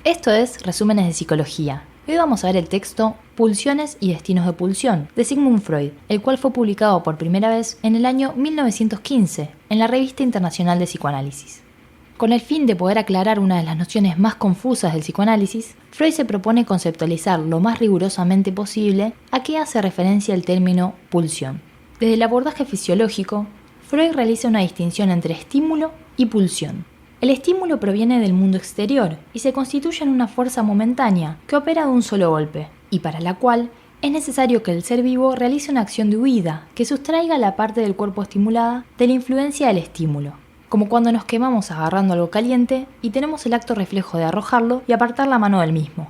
Esto es Resúmenes de Psicología. Hoy vamos a ver el texto Pulsiones y destinos de pulsión de Sigmund Freud, el cual fue publicado por primera vez en el año 1915 en la Revista Internacional de Psicoanálisis. Con el fin de poder aclarar una de las nociones más confusas del psicoanálisis, Freud se propone conceptualizar lo más rigurosamente posible a qué hace referencia el término pulsión. Desde el abordaje fisiológico, Freud realiza una distinción entre estímulo y pulsión. El estímulo proviene del mundo exterior y se constituye en una fuerza momentánea que opera de un solo golpe, y para la cual es necesario que el ser vivo realice una acción de huida que sustraiga la parte del cuerpo estimulada de la influencia del estímulo, como cuando nos quemamos agarrando algo caliente y tenemos el acto reflejo de arrojarlo y apartar la mano del mismo.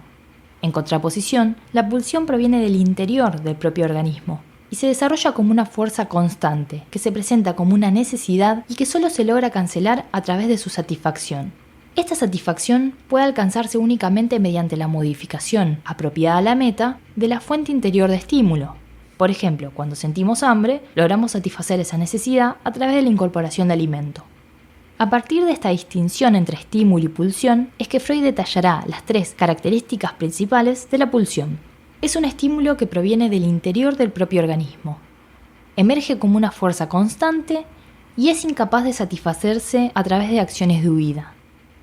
En contraposición, la pulsión proviene del interior del propio organismo y se desarrolla como una fuerza constante, que se presenta como una necesidad y que solo se logra cancelar a través de su satisfacción. Esta satisfacción puede alcanzarse únicamente mediante la modificación, apropiada a la meta, de la fuente interior de estímulo. Por ejemplo, cuando sentimos hambre, logramos satisfacer esa necesidad a través de la incorporación de alimento. A partir de esta distinción entre estímulo y pulsión, es que Freud detallará las tres características principales de la pulsión. Es un estímulo que proviene del interior del propio organismo. Emerge como una fuerza constante y es incapaz de satisfacerse a través de acciones de huida.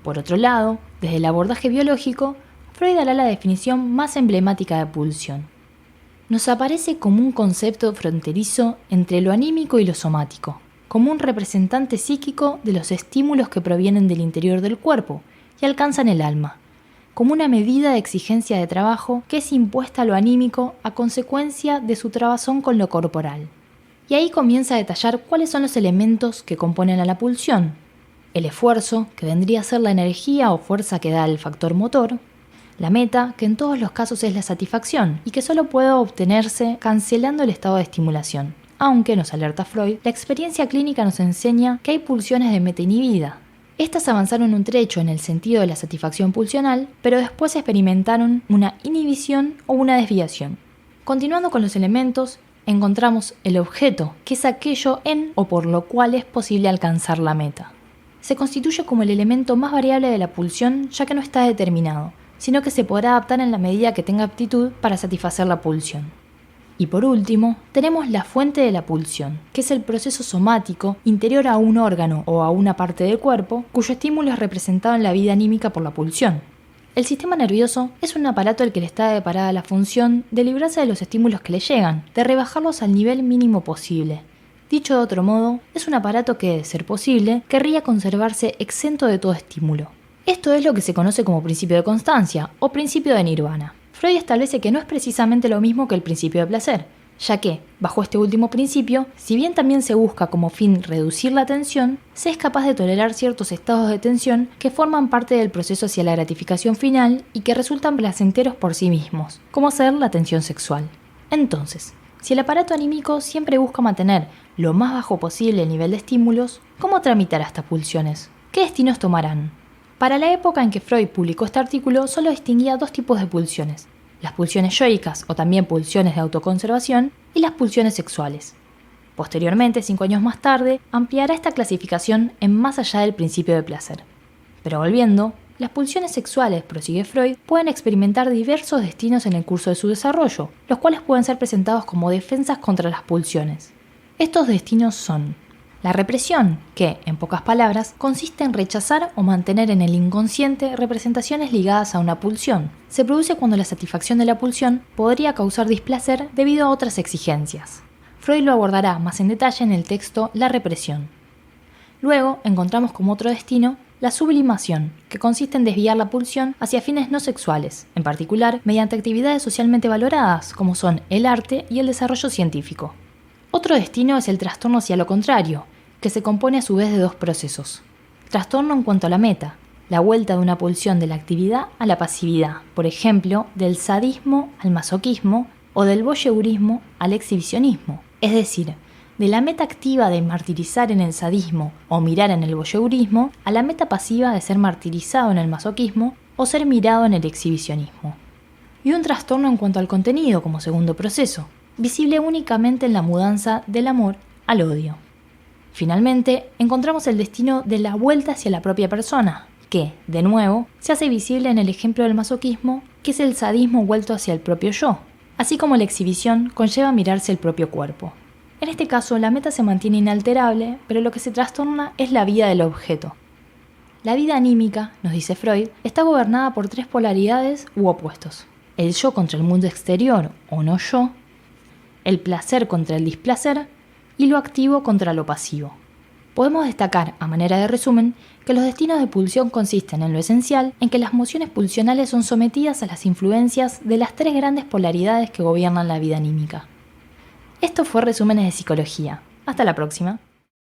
Por otro lado, desde el abordaje biológico, Freud dará la definición más emblemática de pulsión. Nos aparece como un concepto fronterizo entre lo anímico y lo somático, como un representante psíquico de los estímulos que provienen del interior del cuerpo y alcanzan el alma, como una medida de exigencia de trabajo que es impuesta a lo anímico a consecuencia de su trabazón con lo corporal. Y ahí comienza a detallar cuáles son los elementos que componen a la pulsión. El esfuerzo, que vendría a ser la energía o fuerza que da el factor motor. La meta, que en todos los casos es la satisfacción y que solo puede obtenerse cancelando el estado de estimulación. Aunque, nos alerta Freud, la experiencia clínica nos enseña que hay pulsiones de meta inhibida. Estas avanzaron un trecho en el sentido de la satisfacción pulsional, pero después experimentaron una inhibición o una desviación. Continuando con los elementos, encontramos el objeto, que es aquello en o por lo cual es posible alcanzar la meta. Se constituye como el elemento más variable de la pulsión, ya que no está determinado, sino que se podrá adaptar en la medida que tenga aptitud para satisfacer la pulsión. Y por último, tenemos la fuente de la pulsión, que es el proceso somático interior a un órgano o a una parte del cuerpo, cuyo estímulo es representado en la vida anímica por la pulsión. El sistema nervioso es un aparato al que le está deparada la función de librarse de los estímulos que le llegan, de rebajarlos al nivel mínimo posible. Dicho de otro modo, es un aparato que, de ser posible, querría conservarse exento de todo estímulo. Esto es lo que se conoce como principio de constancia o principio de nirvana. Freud establece que no es precisamente lo mismo que el principio de placer, ya que, bajo este último principio, si bien también se busca como fin reducir la tensión, se es capaz de tolerar ciertos estados de tensión que forman parte del proceso hacia la gratificación final y que resultan placenteros por sí mismos, como ser la tensión sexual. Entonces, si el aparato anímico siempre busca mantener lo más bajo posible el nivel de estímulos, ¿cómo tramitará estas pulsiones? ¿Qué destinos tomarán? Para la época en que Freud publicó este artículo, solo distinguía dos tipos de pulsiones: las pulsiones yoicas o también pulsiones de autoconservación y las pulsiones sexuales. Posteriormente, 5 años más tarde, ampliará esta clasificación en más allá del principio de placer. Pero volviendo, las pulsiones sexuales, prosigue Freud, pueden experimentar diversos destinos en el curso de su desarrollo, los cuales pueden ser presentados como defensas contra las pulsiones. Estos destinos son la represión, que, en pocas palabras, consiste en rechazar o mantener en el inconsciente representaciones ligadas a una pulsión. Se produce cuando la satisfacción de la pulsión podría causar displacer debido a otras exigencias. Freud lo abordará más en detalle en el texto La represión. Luego, encontramos como otro destino la sublimación, que consiste en desviar la pulsión hacia fines no sexuales, en particular mediante actividades socialmente valoradas, como son el arte y el desarrollo científico. Otro destino es el trastorno hacia lo contrario, que se compone a su vez de dos procesos. Trastorno en cuanto a la meta, la vuelta de una pulsión de la actividad a la pasividad, por ejemplo, del sadismo al masoquismo o del voyeurismo al exhibicionismo, es decir, de la meta activa de martirizar en el sadismo o mirar en el voyeurismo a la meta pasiva de ser martirizado en el masoquismo o ser mirado en el exhibicionismo. Y un trastorno en cuanto al contenido como segundo proceso, visible únicamente en la mudanza del amor al odio. Finalmente, encontramos el destino de la vuelta hacia la propia persona, que, de nuevo, se hace visible en el ejemplo del masoquismo, que es el sadismo vuelto hacia el propio yo, así como la exhibición conlleva mirarse el propio cuerpo. En este caso, la meta se mantiene inalterable, pero lo que se trastorna es la vida del objeto. La vida anímica, nos dice Freud, está gobernada por tres polaridades u opuestos: el yo contra el mundo exterior o no yo, el placer contra el displacer y lo activo contra lo pasivo. Podemos destacar, a manera de resumen, que los destinos de pulsión consisten en lo esencial en que las mociones pulsionales son sometidas a las influencias de las tres grandes polaridades que gobiernan la vida anímica. Esto fue Resúmenes de Psicología. Hasta la próxima.